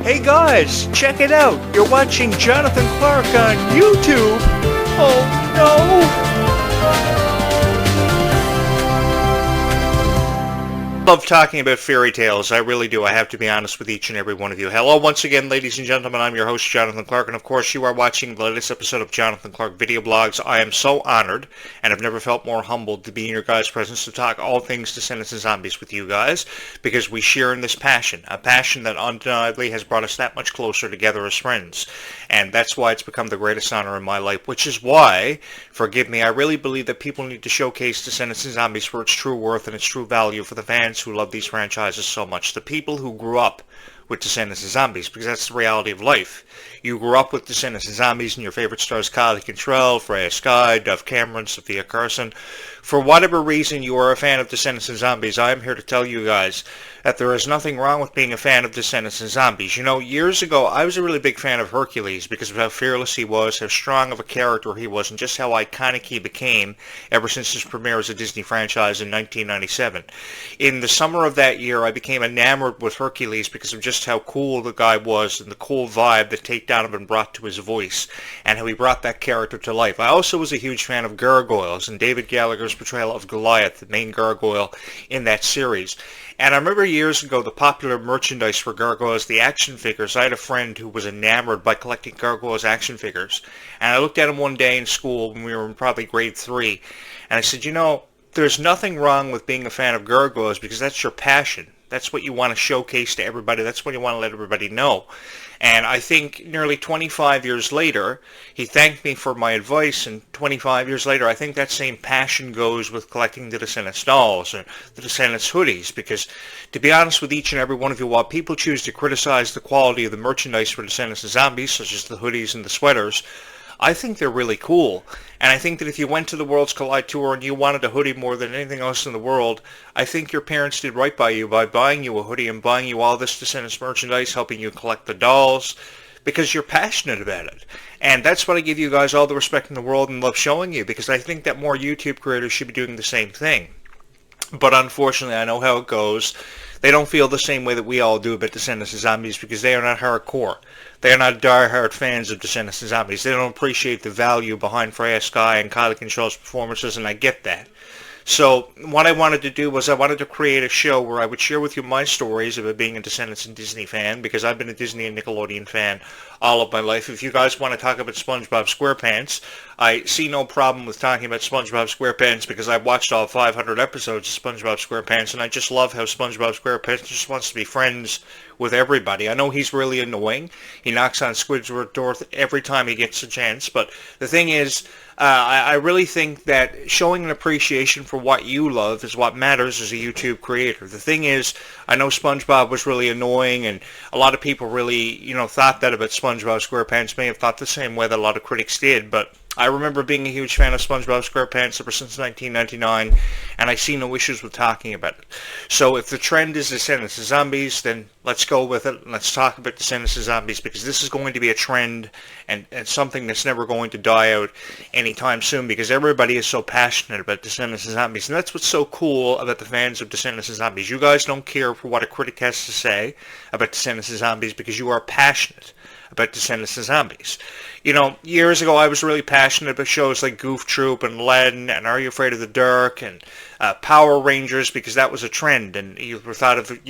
Hey guys, check it out. You're watching Jonathan Clarke on YouTube. Oh no! Love talking about fairy tales. I really do. I have to be honest with each and every one of you. Hello once again, ladies and gentlemen. I'm your host, Jonathan Clarke, and of course you are watching the latest episode of Jonathan Clarke Video Blogs. I am so honored, and I've never felt more humbled to be in your guys' presence to talk all things Descendants and Zombies with you guys, because we share in this passion, a passion that undeniably has brought us that much closer together as friends. And that's why it's become the greatest honor in my life, which is why, forgive me, I really believe that people need to showcase Descendants and Zombies for its true worth and its true value for the fans who love these franchises so much, the people who grew up with Descendants and Zombies, because that's the reality of life. You grew up with Descendants and Zombies, and your favorite stars Clarke, Freya Skye, Dove Cameron, Sophia Carson. For whatever reason you are a fan of Descendants and Zombies, I am here to tell you guys that there is nothing wrong with being a fan of Descendants and Zombies. You know, years ago, I was a really big fan of Hercules because of how fearless he was, how strong of a character he was, and just how iconic he became ever since his premiere as a Disney franchise in 1997. In the summer of that year, I became enamored with Hercules because of just how cool the guy was and the cool vibe that Tate Donovan brought to his voice and how he brought that character to life. I also was a huge fan of gargoyles and David Gallagher's portrayal of Goliath, the main gargoyle in that series. And I remember years ago the popular merchandise for gargoyles, the action figures. I had a friend who was enamored by collecting gargoyles action figures. And I looked at him one day in school when we were in probably grade 3. And I said, you know, there's nothing wrong with being a fan of gargoyles because that's your passion. That's what you want to showcase to everybody. That's what you want to let everybody know. And I think nearly 25 years later, he thanked me for my advice, and 25 years later, I think that same passion goes with collecting the Descendants dolls or the Descendants hoodies, because to be honest with each and every one of you, while people choose to criticize the quality of the merchandise for Descendants and Zombies, such as the hoodies and the sweaters, I think they're really cool. And I think that if you went to the Worlds Collide Tour and you wanted a hoodie more than anything else in the world, I think your parents did right by you by buying you a hoodie and buying you all this Descendants merchandise, helping you collect the dolls, because you're passionate about it. And that's what I give you guys all the respect in the world and love showing you, because I think that more YouTube creators should be doing the same thing. But unfortunately, I know how it goes. They don't feel the same way that we all do about Descendants and Zombies because they are not hardcore. They are not die-hard fans of Descendants and Zombies. They don't appreciate the value behind Freya Skye and Kylie Control's performances, and I get that. So what I wanted to do was I wanted to create a show where I would share with you my stories about being a Descendants and Disney fan, because I've been a Disney and Nickelodeon fan all of my life. If you guys want to talk about SpongeBob SquarePants, I see no problem with talking about SpongeBob SquarePants because I've watched all 500 episodes of SpongeBob SquarePants, and I just love how SpongeBob SquarePants just wants to be friends with everybody. I know he's really annoying. He knocks on Squidward's door every time he gets a chance, but the thing is, I really think that showing an appreciation for what you love is what matters as a YouTube creator. The thing is, I know SpongeBob was really annoying, and a lot of people really, thought that about SpongeBob SquarePants, may have thought the same way that a lot of critics did, but I remember being a huge fan of SpongeBob SquarePants ever since 1999, and I see no issues with talking about it. So if the trend is Descendants and Zombies, then let's go with it, and let's talk about Descendants and Zombies, because this is going to be a trend and something that's never going to die out anytime soon, because everybody is so passionate about Descendants and Zombies, and that's what's so cool about the fans of Descendants and Zombies. You guys don't care for what a critic has to say about Descendants and Zombies because you are passionate about Descendants and Zombies. Years ago I was really passionate about shows like Goof Troop and Len and Are You Afraid of the Dark and Power Rangers, because that was a trend, and you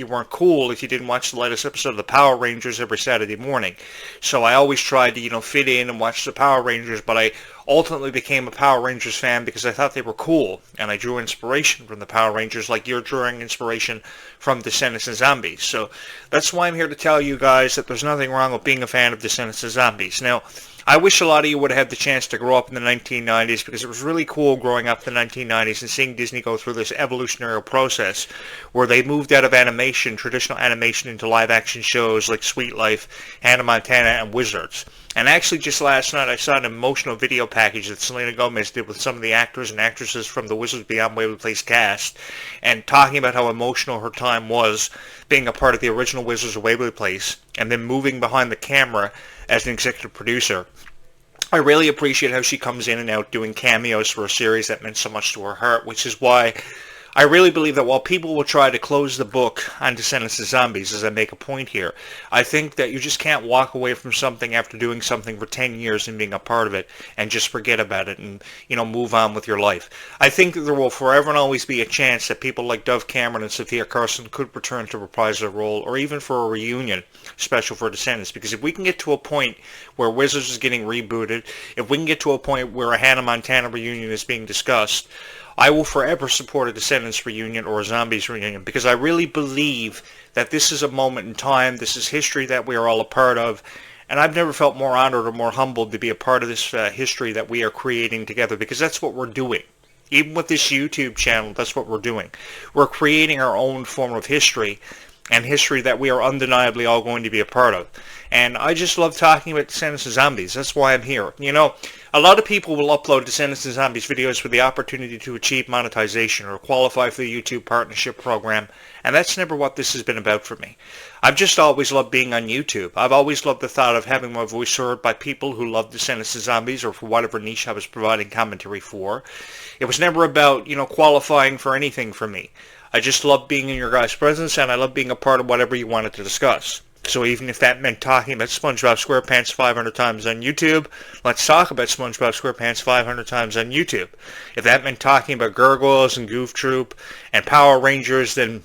weren't cool if you didn't watch the latest episode of the Power Rangers every Saturday morning. So I always tried to fit in and watch the Power Rangers, but I ultimately became a Power Rangers fan because I thought they were cool, and I drew inspiration from the Power Rangers like you're drawing inspiration from Descendants and Zombies. So that's why I'm here to tell you guys that there's nothing wrong with being a fan of Descendants and Zombies. Now, I wish a lot of you would have had the chance to grow up in the 1990s, because it was really cool growing up in the 1990s and seeing Disney go through this evolutionary process where they moved out of animation, traditional animation, into live-action shows like Sweet Life, Hannah Montana, and Wizards. And actually, just last night, I saw an emotional video package that Selena Gomez did with some of the actors and actresses from the Wizards Beyond Waverly Place cast, and talking about how emotional her time was being a part of the original Wizards of Waverly Place, and then moving behind the camera as an executive producer. I really appreciate how she comes in and out doing cameos for a series that meant so much to her heart, which is why I really believe that while people will try to close the book on Descendants of Zombies, as I make a point here, I think that you just can't walk away from something after doing something for 10 years and being a part of it and just forget about it and, move on with your life. I think that there will forever and always be a chance that people like Dove Cameron and Sophia Carson could return to reprise their role, or even for a reunion special for Descendants, because if we can get to a point where Wizards is getting rebooted, if we can get to a point where a Hannah Montana reunion is being discussed, I will forever support a Descendants reunion or a Zombies reunion, because I really believe that this is a moment in time, this is history that we are all a part of, and I've never felt more honored or more humbled to be a part of this history that we are creating together, because that's what we're doing. Even with this YouTube channel, that's what we're doing. We're creating our own form of history, and history that we are undeniably all going to be a part of. And I just love talking about Descendants of Zombies. That's why I'm here. A lot of people will upload Descendants of Zombies videos with the opportunity to achieve monetization or qualify for the YouTube Partnership Program, and that's never what this has been about for me. I've just always loved being on YouTube. I've always loved the thought of having my voice heard by people who love Descendants of Zombies, or for whatever niche I was providing commentary for. It was never about, qualifying for anything for me. I just love being in your guys' presence, and I love being a part of whatever you wanted to discuss. So even if that meant talking about SpongeBob SquarePants 500 times on YouTube, let's talk about SpongeBob SquarePants 500 times on YouTube. If that meant talking about Gargoyles and Goof Troop and Power Rangers, then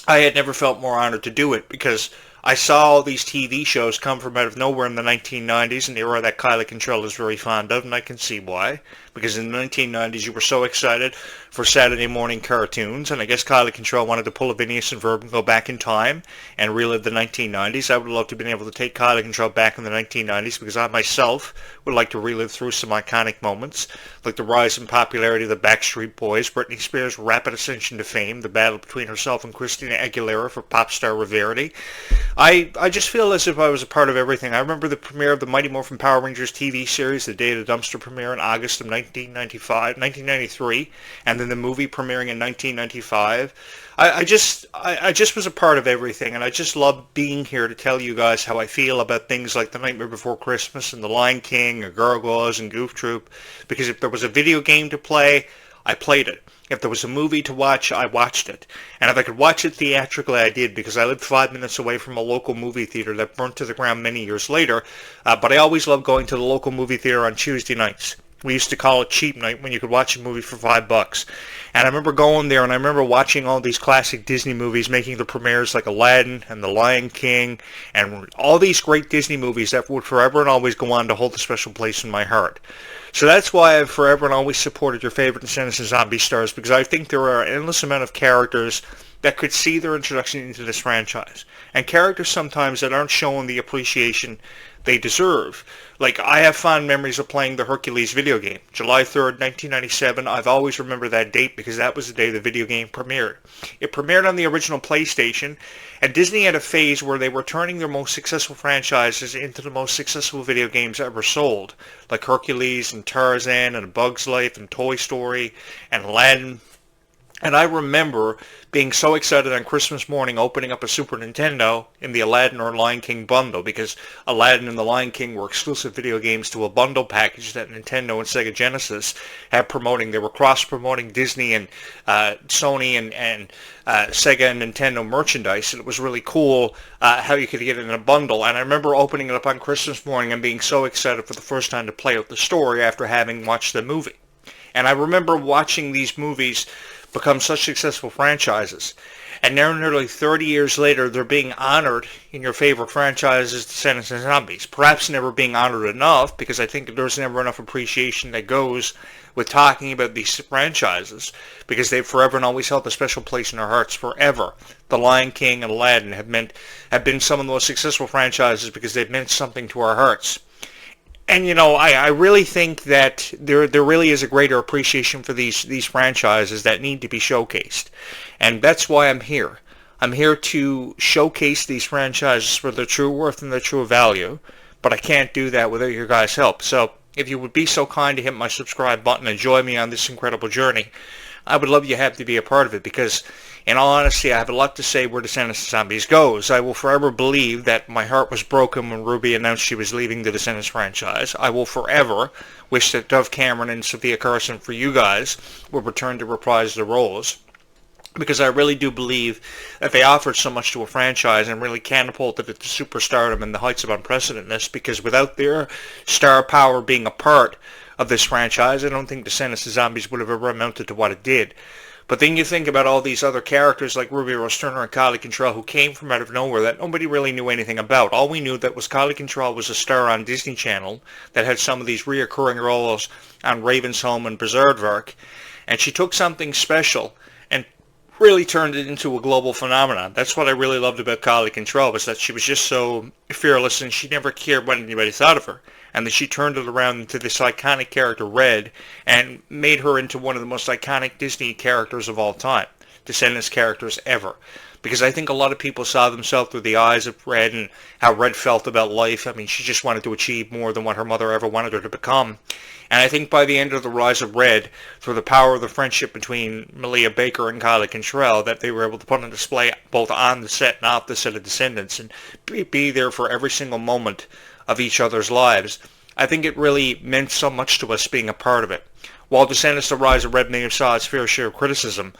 I had never felt more honored to do it, because I saw all these TV shows come from out of nowhere in the 1990s, an era that Kylie Control is very fond of, and I can see why. Because in the 1990s, you were so excited for Saturday morning cartoons, and I guess Kylie Control wanted to pull a Phineas and Ferb and go back in time and relive the 1990s. I would love to have been able to take Kylie Control back in the 1990s, because I myself would like to relive through some iconic moments, like the rise in popularity of the Backstreet Boys, Britney Spears' rapid ascension to fame, the battle between herself and Christina Aguilera for pop star rarity. I just feel as if I was a part of everything. I remember the premiere of the Mighty Morphin Power Rangers TV series, the day of the dumpster premiere in August of 1993, and then the movie premiering in 1995. I just was a part of everything, and I just love being here to tell you guys how I feel about things like The Nightmare Before Christmas and The Lion King or Gargoyles and Goof Troop, because if there was a video game to play, I played it. If there was a movie to watch, I watched it. And if I could watch it theatrically, I did, because I lived 5 minutes away from a local movie theater that burnt to the ground many years later. But I always loved going to the local movie theater on Tuesday nights. We used to call it cheap night, when you could watch a movie for $5. And I remember going there, and I remember watching all these classic Disney movies making the premieres, like Aladdin and The Lion King, and all these great Disney movies that would forever and always go on to hold a special place in my heart. So that's why I've forever and always supported your favorite Descendants of Zombie stars, because I think there are an endless amount of characters that could see their introduction into this franchise. And characters sometimes that aren't shown the appreciation they deserve. Like, I have fond memories of playing the Hercules video game. July 3rd, 1997, I've always remembered that date because that was the day the video game premiered. It premiered on the original PlayStation, and Disney had a phase where they were turning their most successful franchises into the most successful video games ever sold, like Hercules and Tarzan and A Bug's Life and Toy Story and Aladdin. And I remember being so excited on Christmas morning opening up a Super Nintendo in the Aladdin or Lion King bundle, because Aladdin and the Lion King were exclusive video games to a bundle package that Nintendo and Sega Genesis had promoting. They were cross-promoting Disney and Sony and Sega and Nintendo merchandise, and it was really cool how you could get it in a bundle. And I remember opening it up on Christmas morning and being so excited for the first time to play out the story after having watched the movie. And I remember watching these movies become such successful franchises. And now nearly 30 years later, they're being honored in your favorite franchises, Descendants and Zombies. Perhaps never being honored enough, because I think there's never enough appreciation that goes with talking about these franchises, because they've forever and always held a special place in our hearts forever. The Lion King and Aladdin have been some of the most successful franchises because they've meant something to our hearts. And, I really think that there really is a greater appreciation for these franchises that need to be showcased. And that's why I'm here. I'm here to showcase these franchises for their true worth and their true value. But I can't do that without your guys' help. So if you would be so kind to hit my subscribe button and join me on this incredible journey, I would love you to have to be a part of it, because in all honesty, I have a lot to say where Descendants of Zombies goes. I will forever believe that my heart was broken when Ruby announced she was leaving the Descendants franchise. I will forever wish that Dove Cameron and Sophia Carson, for you guys, would return to reprise their roles. because I really do believe that they offered so much to a franchise and really catapulted it to superstardom and the heights of unprecedentedness, because without their star power being a part of this franchise, I don't think Descendants of Zombies would have ever amounted to what it did. But then you think about all these other characters like Ruby Rose Turner and Kylie Contrell who came from out of nowhere that nobody really knew anything about. All we knew that was Kylie Contrell was a star on Disney Channel that had some of these reoccurring roles on Raven's Home and Berserk, and she took something special and really turned it into a global phenomenon. That's what I really loved about Kylie Contrell, was that she was just so fearless and she never cared what anybody thought of her. And that she turned it around into this iconic character, Red, and made her into one of the most iconic Disney characters of all time. Descendants characters ever. Because I think a lot of people saw themselves through the eyes of Red and how Red felt about life. I mean, she just wanted to achieve more than what her mother ever wanted her to become. And I think by the end of The Rise of Red, through the power of the friendship between Malia Baker and Kylie Contrell, that they were able to put on display both on the set and off the set of Descendants and be there for every single moment of each other's lives. I think it really meant so much to us being a part of it. While Descendants The Rise of Red may have saw its fair share of criticism,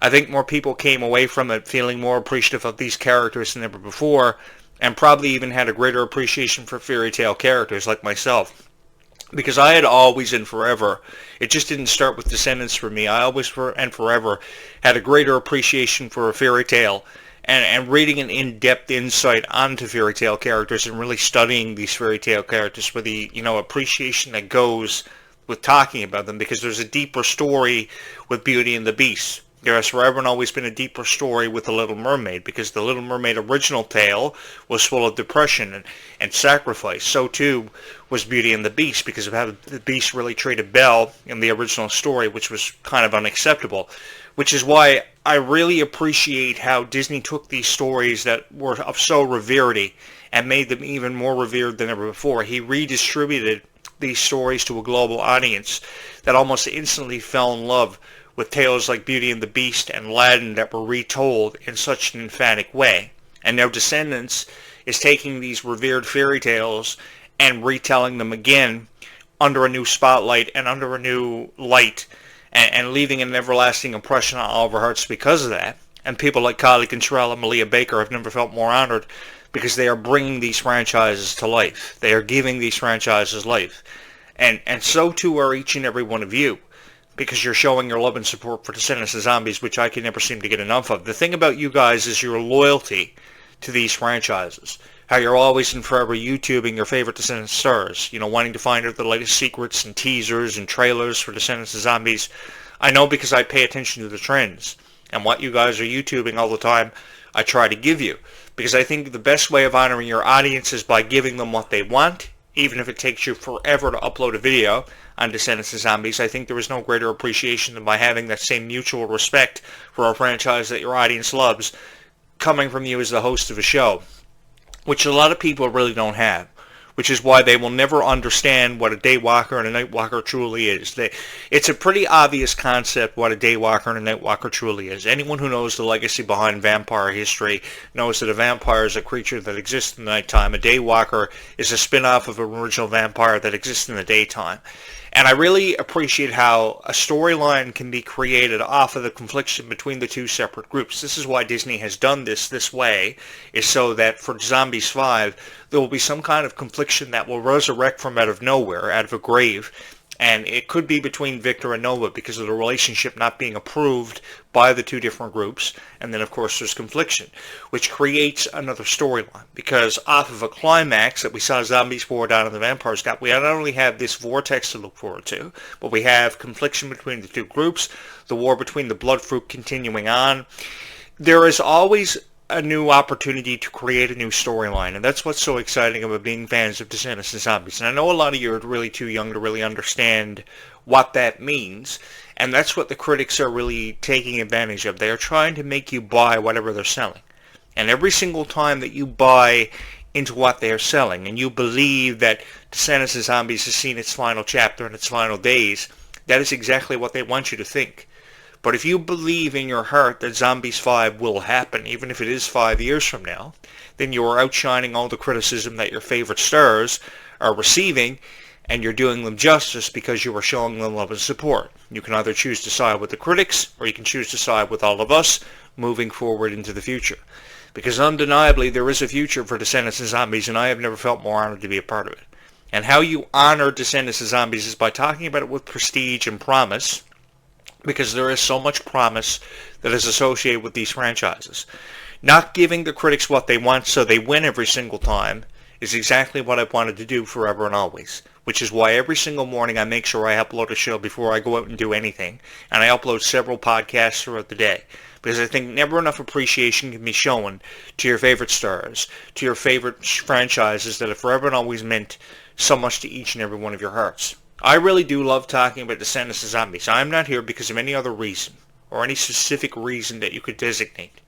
I think more people came away from it feeling more appreciative of these characters than ever before, and probably even had a greater appreciation for fairy tale characters like myself. Because I had always and forever, it just didn't start with Descendants for me, I always and forever had a greater appreciation for a fairy tale, and reading an in-depth insight onto fairy tale characters and really studying these fairy tale characters with the appreciation that goes with talking about them, because there's a deeper story with Beauty and the Beast. There has forever and always been a deeper story with The Little Mermaid, because The Little Mermaid original tale was full of depression and sacrifice. So too was Beauty and the Beast, because of how the Beast really treated Belle in the original story, which was kind of unacceptable. Which is why I really appreciate how Disney took these stories that were of so reverity and made them even more revered than ever before. He redistributed these stories to a global audience that almost instantly fell in love with tales like Beauty and the Beast and Aladdin that were retold in such an emphatic way. And now Descendants is taking these revered fairy tales and retelling them again under a new spotlight and under a new light, and leaving an everlasting impression on all of our hearts because of that. And people like Kylie Contrell and Malia Baker have never felt more honored, because they are bringing these franchises to life. They are giving these franchises life. And so too are each and every one of you, because you're showing your love and support for Descendants of Zombies, which I can never seem to get enough of. The thing about you guys is your loyalty to these franchises. How you're always and forever YouTubing your favorite Descendants stars, wanting to find out the latest secrets and teasers and trailers for Descendants of Zombies. I know, because I pay attention to the trends, and what you guys are YouTubing all the time, I try to give you. Because I think the best way of honoring your audience is by giving them what they want, even if it takes you forever to upload a video on Descendants of Zombies. I think there is no greater appreciation than by having that same mutual respect for a franchise that your audience loves, coming from you as the host of a show, which a lot of people really don't have, which is why they will never understand what a daywalker and a nightwalker truly is. It's a pretty obvious concept what a daywalker and a nightwalker truly is. Anyone who knows the legacy behind vampire history knows that a vampire is a creature that exists in the nighttime. A daywalker is a spin-off of an original vampire that exists in the daytime. And I really appreciate how a storyline can be created off of the confliction between the two separate groups. This is why Disney has done this way, is so that for Zombies 5, there will be some kind of confliction that will resurrect from out of nowhere, out of a grave. And it could be between Victor and Nova because of the relationship not being approved by the two different groups. And then, of course, there's confliction, which creates another storyline. Because off of a climax that we saw Zombies 4 down in the Vampires Gap, we not only have this vortex to look forward to, but we have confliction between the two groups, the war between the Bloodfruit continuing on. There is always a new opportunity to create a new storyline, and that's what's so exciting about being fans of Descendants of Zombies. And I know a lot of you are really too young to really understand what that means, and that's what the critics are really taking advantage of. They are trying to make you buy whatever they're selling. And every single time that you buy into what they are selling, and you believe that Descendants of Zombies has seen its final chapter and its final days, that is exactly what they want you to think. But if you believe in your heart that Zombies 5 will happen, even if it is 5 years from now, then you are outshining all the criticism that your favorite stars are receiving, and you're doing them justice because you are showing them love and support. You can either choose to side with the critics, or you can choose to side with all of us moving forward into the future. Because undeniably, there is a future for Descendants and Zombies, and I have never felt more honored to be a part of it. And how you honor Descendants and Zombies is by talking about it with prestige and promise, because there is so much promise that is associated with these franchises. Not giving the critics what they want so they win every single time is exactly what I've wanted to do forever and always, which is why every single morning I make sure I upload a show before I go out and do anything, and I upload several podcasts throughout the day, because I think never enough appreciation can be shown to your favorite stars, to your favorite franchises that have forever and always meant so much to each and every one of your hearts. I really do love talking about Descendants and Zombies. I'm not here because of any other reason, or any specific reason that you could designate.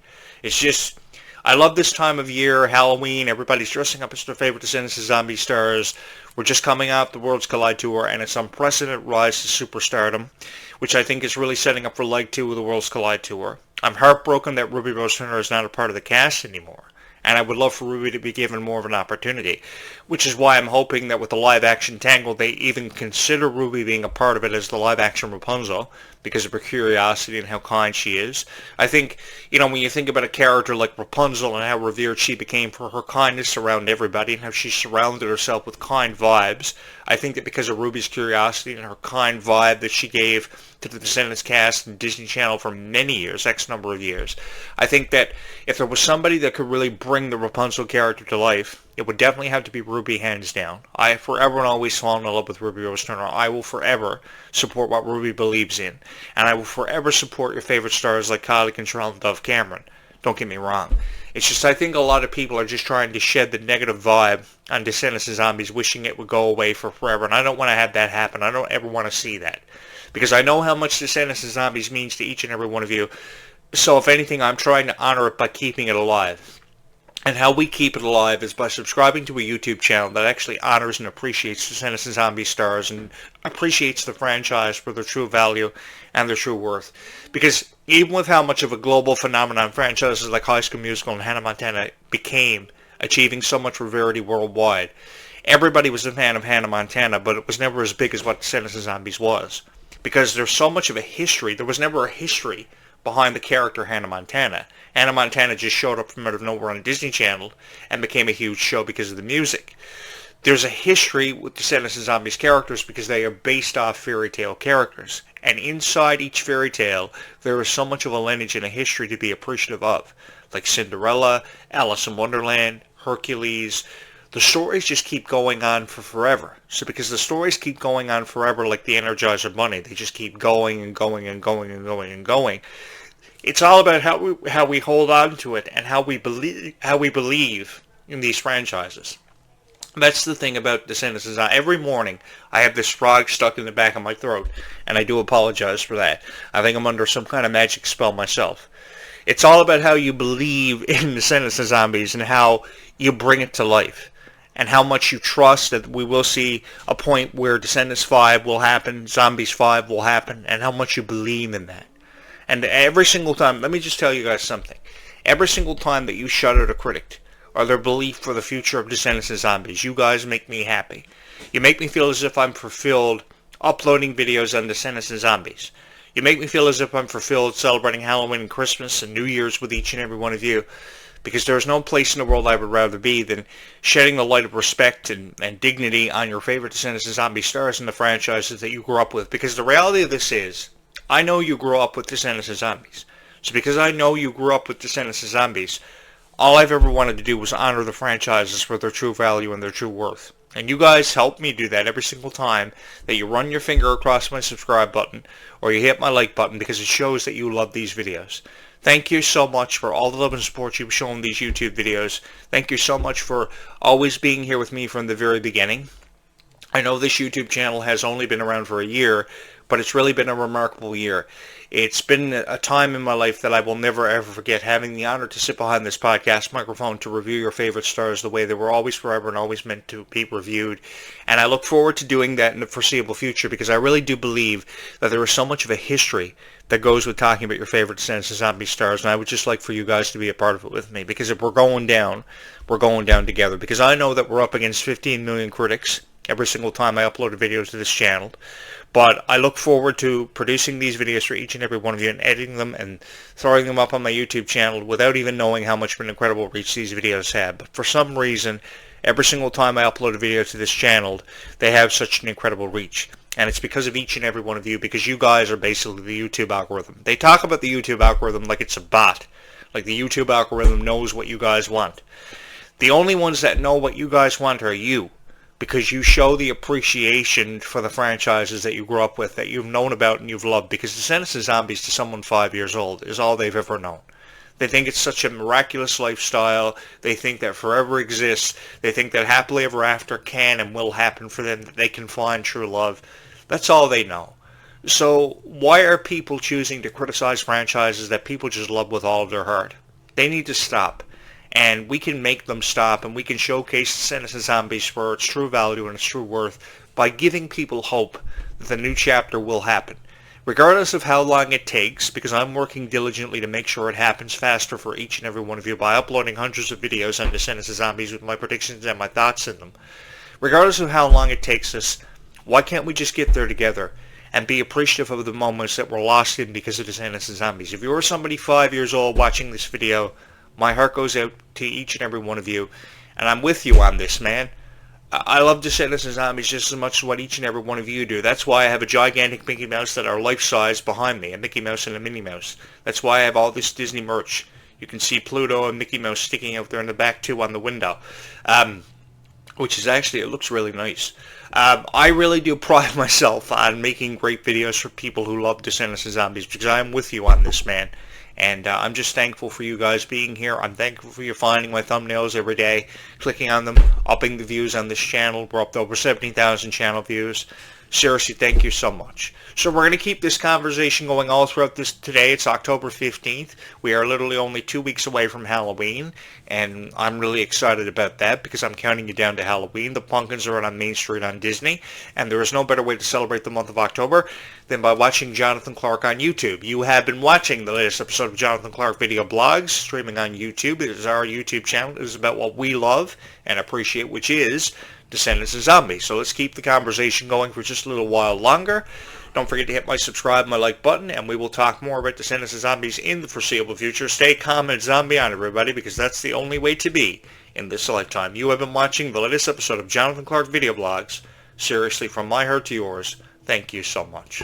It's just, I love this time of year, Halloween, everybody's dressing up as their favorite Descendants and Zombie stars. We're just coming off the Worlds Collide Tour, and it's unprecedented rise to superstardom, which I think is really setting up for Leg 2 of the Worlds Collide Tour. I'm heartbroken that Ruby Rose Turner is not a part of the cast anymore, and I would love for Ruby to be given more of an opportunity, which is why I'm hoping that with the live-action Tangle, they even consider Ruby being a part of it as the live-action Rapunzel, because of her curiosity and how kind she is. I think, when you think about a character like Rapunzel and how revered she became for her kindness around everybody and how she surrounded herself with kind vibes, I think that because of Ruby's curiosity and her kind vibe that she gave to the Descendants cast and Disney Channel for many years, X number of years, I think that if there was somebody that could really bring the Rapunzel character to life, it would definitely have to be Ruby, hands down. I forever and always fall in love with Ruby Rose Turner. I will forever support what Ruby believes in. And I will forever support your favorite stars like Kylie Control and Dove Cameron. Don't get me wrong. It's just I think a lot of people are just trying to shed the negative vibe on Descendants and Zombies, wishing it would go away for forever. And I don't want to have that happen. I don't ever want to see that. Because I know how much Descendants and Zombies means to each and every one of you. So if anything, I'm trying to honor it by keeping it alive. And how we keep it alive is by subscribing to a YouTube channel that actually honors and appreciates Descendants and Zombie stars and appreciates the franchise for their true value and their true worth. Because even with how much of a global phenomenon franchises like High School Musical and Hannah Montana became, achieving so much severity worldwide, everybody was a fan of Hannah Montana, but it was never as big as what Descendants and Zombies was. Because there's so much of a history. There was never a history behind the character Hannah Montana. Hannah Montana just showed up from out of nowhere on Disney Channel and became a huge show because of the music. There's a history with Descendants and Zombies characters because they are based off fairy tale characters. And inside each fairy tale, there is so much of a lineage and a history to be appreciative of. Like Cinderella, Alice in Wonderland, Hercules. The stories just keep going on for forever. So because the stories keep going on forever like the Energizer Bunny, they just keep going and going and going and going and going. It's all about how we hold on to it and how we believe in these franchises. That's the thing about Descendants. Is every morning I have this frog stuck in the back of my throat, and I do apologize for that. I think I'm under some kind of magic spell myself. It's all about how you believe in Descendants and Zombies and how you bring it to life, and how much you trust that we will see a point where Descendants 5 will happen, Zombies 5 will happen, and how much you believe in that. And every single time, let me just tell you guys something. Every single time that you shut out a critic or their belief for the future of Descendants and Zombies, you guys make me happy. You make me feel as if I'm fulfilled uploading videos on Descendants and Zombies. You make me feel as if I'm fulfilled celebrating Halloween and Christmas and New Year's with each and every one of you. Because there's no place in the world I would rather be than shedding the light of respect and dignity on your favorite Descendants and Zombie stars in the franchises that you grew up with. Because the reality of this is, I know you grew up with Descendants and Zombies. So because I know you grew up with Descendants and Zombies, all I've ever wanted to do was honor the franchises for their true value and their true worth. And you guys help me do that every single time that you run your finger across my subscribe button or you hit my like button, because it shows that you love these videos. Thank you so much for all the love and support you've shown these YouTube videos. Thank you so much for always being here with me from the very beginning. I know this YouTube channel has only been around for a year, but it's really been a remarkable year. It's been a time in my life that I will never ever forget, having the honor to sit behind this podcast microphone to review your favorite stars the way they were always, forever, and always meant to be reviewed. And I look forward to doing that in the foreseeable future, because I really do believe that there is so much of a history that goes with talking about your favorite Descendants and Zombie stars, and I would just like for you guys to be a part of it with me, because if we're going down together. Because I know that we're up against 15 million critics, every single time I upload a video to this channel. But I look forward to producing these videos for each and every one of you and editing them and throwing them up on my YouTube channel without even knowing how much of an incredible reach these videos have. But for some reason, every single time I upload a video to this channel, they have such an incredible reach. And it's because of each and every one of you, because you guys are basically the YouTube algorithm. They talk about the YouTube algorithm like it's a bot. Like the YouTube algorithm knows what you guys want. The only ones that know what you guys want are you. Because you show the appreciation for the franchises that you grew up with, that you've known about and you've loved. Because Descendants of Zombies to someone 5 years old is all they've ever known. They think it's such a miraculous lifestyle. They think that forever exists. They think that happily ever after can and will happen for them, that they can find true love. That's all they know. So why are people choosing to criticize franchises that people just love with all of their heart? They need to stop. And we can make them stop, and we can showcase Descendants of Zombies for its true value and its true worth by giving people hope that the new chapter will happen. Regardless of how long it takes, because I'm working diligently to make sure it happens faster for each and every one of you by uploading hundreds of videos on Descendants of Zombies with my predictions and my thoughts in them. Regardless of how long it takes us, why can't we just get there together and be appreciative of the moments that we're lost in because of Descendants of Zombies? If you're somebody 5 years old watching this video, my heart goes out to each and every one of you, and I'm with you on this, man. I love Descendants of Zombies just as much as what each and every one of you do. That's why I have a gigantic Mickey Mouse that are life-size behind me, a Mickey Mouse and a Minnie Mouse. That's why I have all this Disney merch. You can see Pluto and Mickey Mouse sticking out there in the back, too, on the window. Which is actually, it looks really nice. I really do pride myself on making great videos for people who love Descendants of Zombies, because I'm with you on this, man. And I'm just thankful for you guys being here. I'm thankful for you finding my thumbnails every day, clicking on them, upping the views on this channel. We're up to over 70,000 channel views. Seriously, thank you so much. So we're going to keep this conversation going all throughout this today. It's October 15th. We are literally only 2 weeks away from Halloween, and I'm really excited about that because I'm counting you down to Halloween. The pumpkins are out on Main Street on Disney, and there is no better way to celebrate the month of October than by watching Jonathan Clarke on YouTube. You have been watching the latest episode of Jonathan Clarke Video Blogs, streaming on YouTube. It is our YouTube channel. It is about what we love and appreciate, which is Descendants of Zombies. So let's keep the conversation going for just a little while longer. Don't forget to hit my subscribe, my like button, and we will talk more about Descendants of Zombies in the foreseeable future. Stay calm and zombie on, everybody, because that's the only way to be in this lifetime. You have been watching the latest episode of Jonathan Clarke Video Blogs. Seriously, from my heart to yours, thank you so much.